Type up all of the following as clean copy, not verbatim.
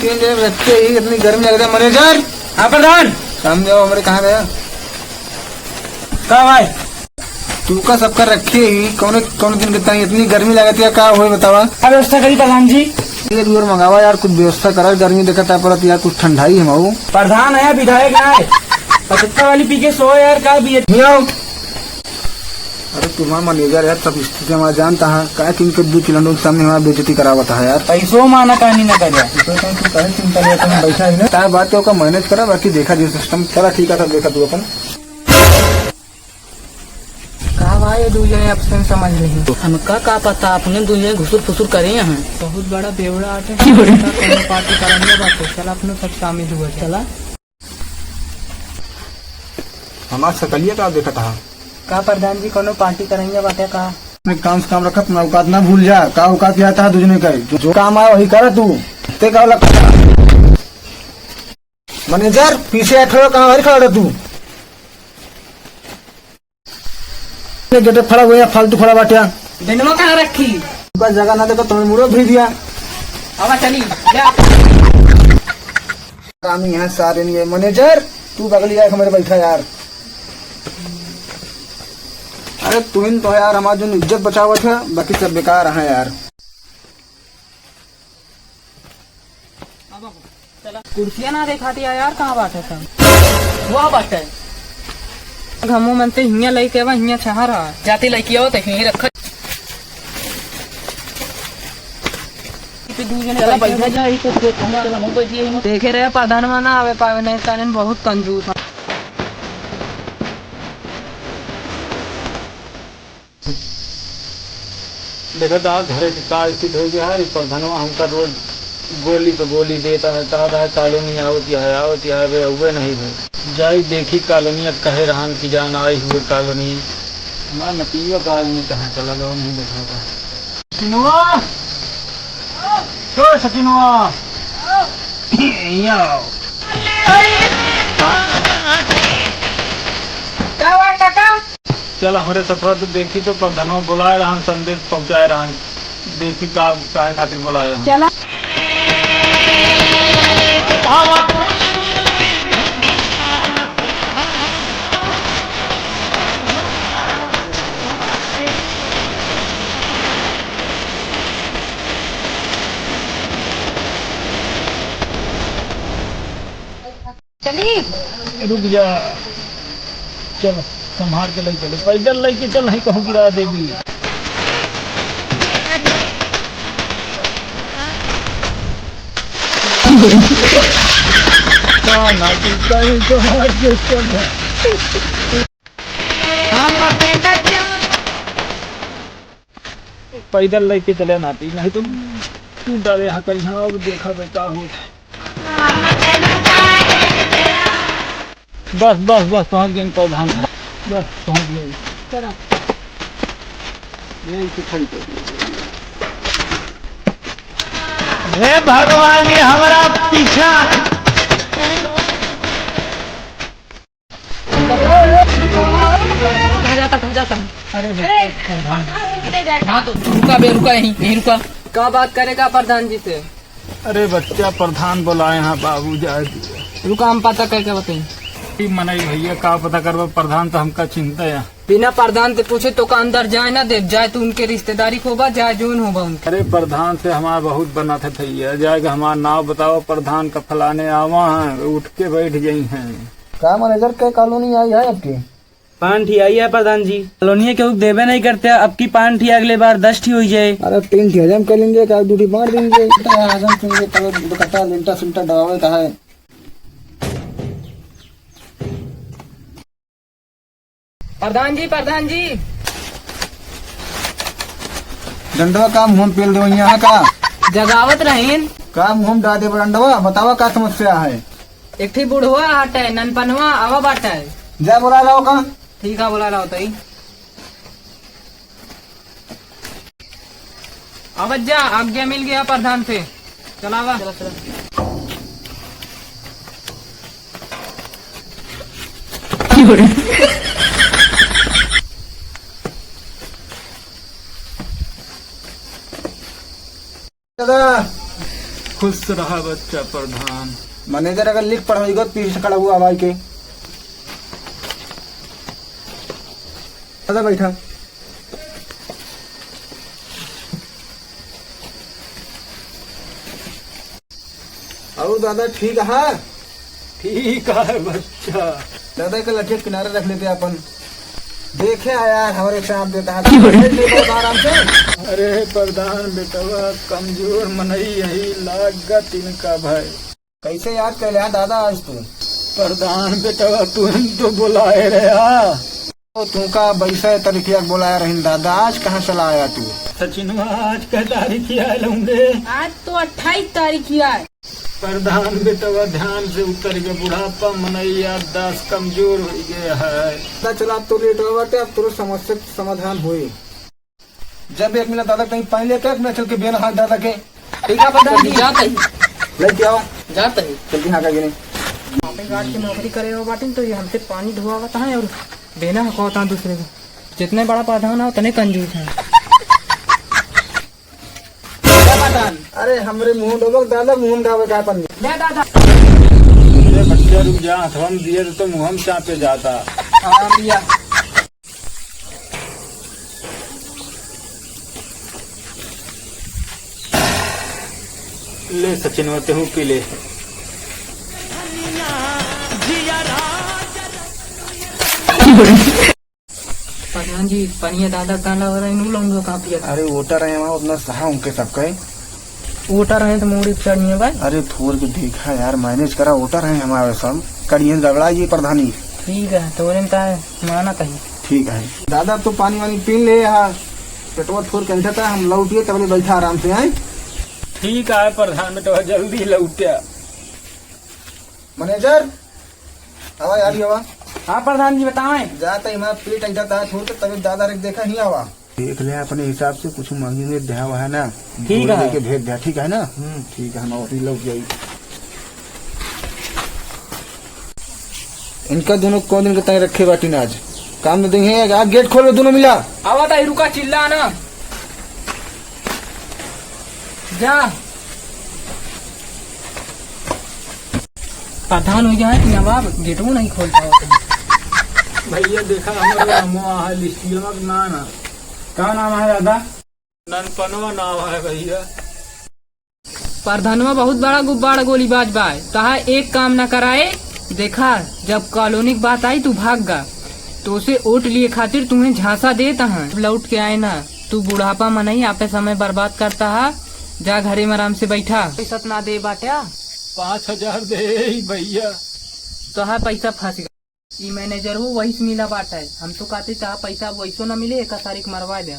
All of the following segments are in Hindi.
तीन जने रखे ही इतनी गर्मी लग रही है। मैनेजर। हाँ प्रधान। सामने आओ। हमारे कहाँ गया? कहाँ भाई? तू का सबका रखे ही कौन कौन दिन कितना इतनी गर्मी लगती है। क्या हो बतावा? क्या व्यवस्था करी प्रधान जी? एक दूर मंगावा यार, कुछ व्यवस्था करा। गर्मी देखता है पर यार कुछ ठंडाई है माऊ। प्रधान है विधायक है 75 वाली पी के सो यार का भी आओ। अरे तुम्हारा मैनेजर यार सब स्थिति हमारा जानता है। क्या कि इनके 2 किलो के सामने हमारा बेइज्जती करावता है यार। पैसों माना कहानी न कर चिंता नहीं बैठा है ना। क्या बात है का मैनेज करा, बाकी देखा जो सिस्टम चला ठीक है। सब देखा तू अपन कहा भाई दूसरे आपसे समझ रही हमका का पता अपने दूसरे घुसुर फुसुर करे यहाँ बहुत बड़ा बेवड़ा आटे पार्टी करेंगे बात चला अपने सब शामिल हुआ चला हमारा सकलिए का देखा था। का प्रधान जी कोनो पार्टी करेंगे बातें का अपने काम से काम रखा। अपना औकात ना भूल जा। का औकात आता है दूसरे का जो काम आया वही कर तू। ते का लगता मैनेजर पीछे खड़ा कहाँ हरी खड़ा तू? गेट खड़ा हुआ फालतू खड़ा बाटिया दिनवा कहाँ रखी जगह ना देखो तुम्हें मुड़ो भी दिया। अब चली काम यहाँ सारे नहीं है। मैनेजर तू बगली आए हमारे बैठा यार। अरे तुम तो यार हमारा जो इज्जत बचावा था, बाकी सब बेकार है यार। कुर्सियां ना देखाती यार कहाँ बाटे सब वह बाटे हमू मन से हिया लइके बा हिया छहारा जाती लइकी हो तो हिया रख देखे रहे प्रधान ना आवे पावे नहीं कारण बहुत कंजूस देखो तो घर का स्थित हो गया है। प्रधानवा हमका रोज गोली पे गोली देता रहता है। कॉलोनी आवती है वे हुए नहीं भाई जाई देखी कॉलोनिया कहे रहन की जान आई हुए कॉलोनी हमारा नतीजा कॉलोनी कहाँ चला गया नहीं देखा था। सचिनवा सचिनवा चल हमारे सफर तो देखी तो प्रधानवा बुलाए रहन संदेश पहुँचाए रहन देखी का खातिर बुलाए रहन चला चली रुक जा चल संभाल के लेके चले पैदल लेके चल नहीं कहूँ गिरा देवी पैदल लेके चले नाती नहीं तुम तू डरे यहाँ कहीं हाँ देखा बेटा हो बस बस बस पहुँच गए प्रधान बस पहुँच गए यही खड़ी हे भगवान ये हमारा पीछा कहाँ जाता अरे रुका यहीं रुका क्या बात करेगा प्रधान जी से? अरे बच्चा प्रधान बोला यहाँ बाबू जाए रुका हम पता करके बताएं मनाई भैया का पता करवा प्रधान तो हमका चिंता है। बिना प्रधान से पूछे तो का अंदर जाए ना दे जाए तो उनके रिश्तेदारी होगा जाए जोन होगा उनके। अरे प्रधान से हमारा बहुत बना था भैया जाएगा हमारा नाम बताओ प्रधान का फलाने आवा है उठ के बैठ गई हैं। क्या मैनेजर क्या कॉलोनी आई है आपकी? 5 ठी आई है प्रधान जी कॉलोनी के देवे नहीं करते अब की 5 ठी अगले बार 10 ठी हो जाए। अरे 3 ठी हजम कर लेंगे क्या 2 ठी बांट देंगे लिंटा सिंटा डरावे का है। प्रधान जी डंडवा का मुँह पेल दो यहाँ का जगावत रहीन का मुँह डाल दे डंडवा बतावा का समस्या है। एक ठी बुढ़वा हटे ननपनवा आवा बाटा है जा बोला रहा का ठीक है बोला रहा होता ही अब जा आज्ञा मिल गया प्रधान से चलावा खुश रहा बच्चा प्रधान। मैनेजर अगर लिख पढ़ेगा पीछे से खड़ा हुआ आवाज के। दादा बैठा। और दादा ठीक है? ठीक है बच्चा। दादा का लठे किनारे रख लेते अपन। देखे यार हमारे साथ देता है बहुत आराम से। अरे प्रधान बेटवा कमजोर मनई यही लागत इनका भाई। कैसे याद कर लिया दादा आज तू? प्रधान बेटवा तुम तो बुलाए रहा। तो तू का बैसा तरीके बोलाया रही दादा, आज कहाँ चला आया तू? सचिन आज का तारीख आए लूंगे। आज तो 28 तारीख ही है। प्रधान बेटवा ध्यान से उतर के बुढ़ापा मनई याददाश्त कमजोर हो गया है। पता चला तो लेट हो बाटे, अब तुरंत समस्या समाधान हुई। जब 1 मिनट दादा कहीं पानी लेकर एक मिनट चल के बेना हाथ दादा के। ठीक है प्रधान जी, जाता ही लेके आओ जाता ही जल्दी। हाँ का गार्ड की नौकरी करे हो बाटिन तो ये हमसे पानी ढुआवता है और देना होता है दूसरे को। जितने बड़ा प्रधान है उतने कंजूस है। अरे हमरे मुंह डोबक दादा, मुंह डावे का पन्नी। ले दादा। अरे बच्चा रुक जा, हम दिए तो मुँह चापे जाता। हाँ भैया। ले सचिन मत हूँ पी ले। प्रधान जी पनिया दादा काला हो रहा है, नू लूंगा कहाँ पिया। अरे वोटर है वहाँ उतना सहा उनके सबका है। वोटर है तो मोड़ी चढ़नी है भाई। अरे थोड़ के देखा यार, मैनेज करा। वोटर है हमारे सब करिए झगड़ा ये प्रधानी। ठीक है तो माना कहीं। ठीक है दादा, तो पानी वानी पी ले। यहाँ पेटवा थोड़ के था, हम लौटिए तब बैठा आराम से। आए ठीक है प्रधान बेटवा जल्दी लौटिया। मैनेजर आवा यार आवा। हाँ प्रधान जी बताएं। जाता ही पेट ऐसा था थोड़ के तभी दादा रे देखा ही आवा। देख ले अपने हिसाब से कुछ मांगी में दिया हुआ है ना। ठीक है लेके भेज दिया। ठीक है ना? ठीक है, हम ऑफिस लौट जाई। इनका दोनों कौन दिन के तय रखे बाटी आज काम में देंगे। आज गेट खोलो दोनों मिला। आवा था रुका चिल्ला ना जा। प्रधान हो गया है कि नवाब गेट वो नहीं खोलता होता। भैया देखा हमारा नाम लिस्टिया ना क्या नाम है दादा? ननपनवा नाम है भैया। प्रधानवा बहुत बड़ा गुब्बारा गोलीबाज बा। कहा एक काम न कराए। देखा जब कॉलोनी की बात आई तू भाग गा तो उसे वोट लिए खातिर तुम्हें झांसा देता है। लौट के आए ना तू बुढ़ापा में नहीं आपे समय बर्बाद करता है। जा घरे में आराम से बैठा। पैसा ना दे बाटा 5000 दे भैया। तो है पैसा फंस गया। ई मैनेजर हो वही से मिला बाटा है। हम तो कहते चाह पैसा वैसो न मिले 1 तारीख मरवा दे।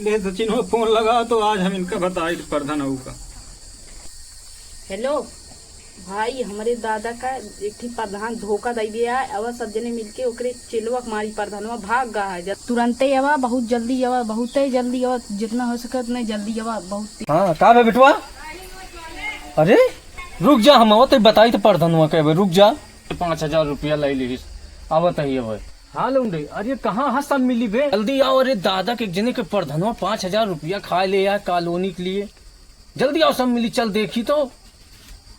ले सचिन में फोन लगा तो आज हम इनका बताए प्रधान का। हेलो भाई, हमारे दादा का एक ठीक प्रधान धोखा दे दिया है। अब सब जने मिलके ओकरे चिलवा मारी प्रधानवा भाग गया है। तुरंत ही आवा, बहुत जल्दी आवा, बहुत ही जल्दी आवा, जितना हो सके उतना जल्दी आवा। बहुत हाँ का बे बेटवा? अरे रुक जा, हम आवत बताई तो प्रधानवा के। रुक जा, 5000 रुपया ले ली आवत ही अब। हाँ लौंडे, अरे कहाँ हाँ सब मिली बे? जल्दी आओ। अरे दादा के एक जने के प्रधानवा 5000 रुपया खा ले यार कॉलोनी के लिए। जल्दी आओ सब मिली। चल देखी तो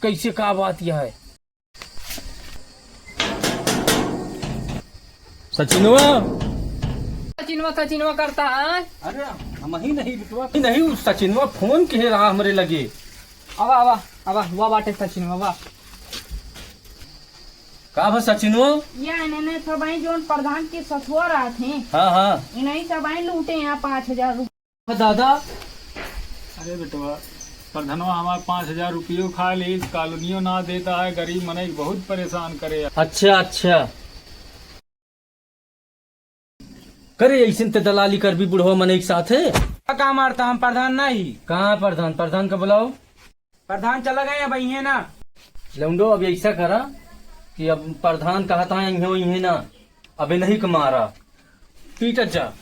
कैसे का बात यह है। सचिनवा सचिनवा करता है। अरे हम ही नहीं बेटवा नहीं, सचिनवा फोन कह रहा हमरे लगे। आवा आवा आवा वाह बाटे सचिनवा वाह। का भा सचिनवा? या इन्होंने सब जो प्रधान के सथुआ रहा थे। हाँ हाँ इन्हीं सब लूटे यहाँ 5000 रुपये। दादा अरे बेटवा प्रधानवा हमारे 5000 रुपये खा ली, कॉलोनियों ना देता है। गरीब मने बहुत परेशान करे। अच्छा अच्छा करे ऐसे ते दलाली कर भी बुढ़वा मन एक साथ है। का मारता हम प्रधान नहीं। कहाँ प्रधान? प्रधान का बुलाओ। प्रधान चला गया भाई है ना। लौंडो अब ऐसा करा कि अब प्रधान कहता है इन्हें ना, अबे नहीं कमारा पीट जा।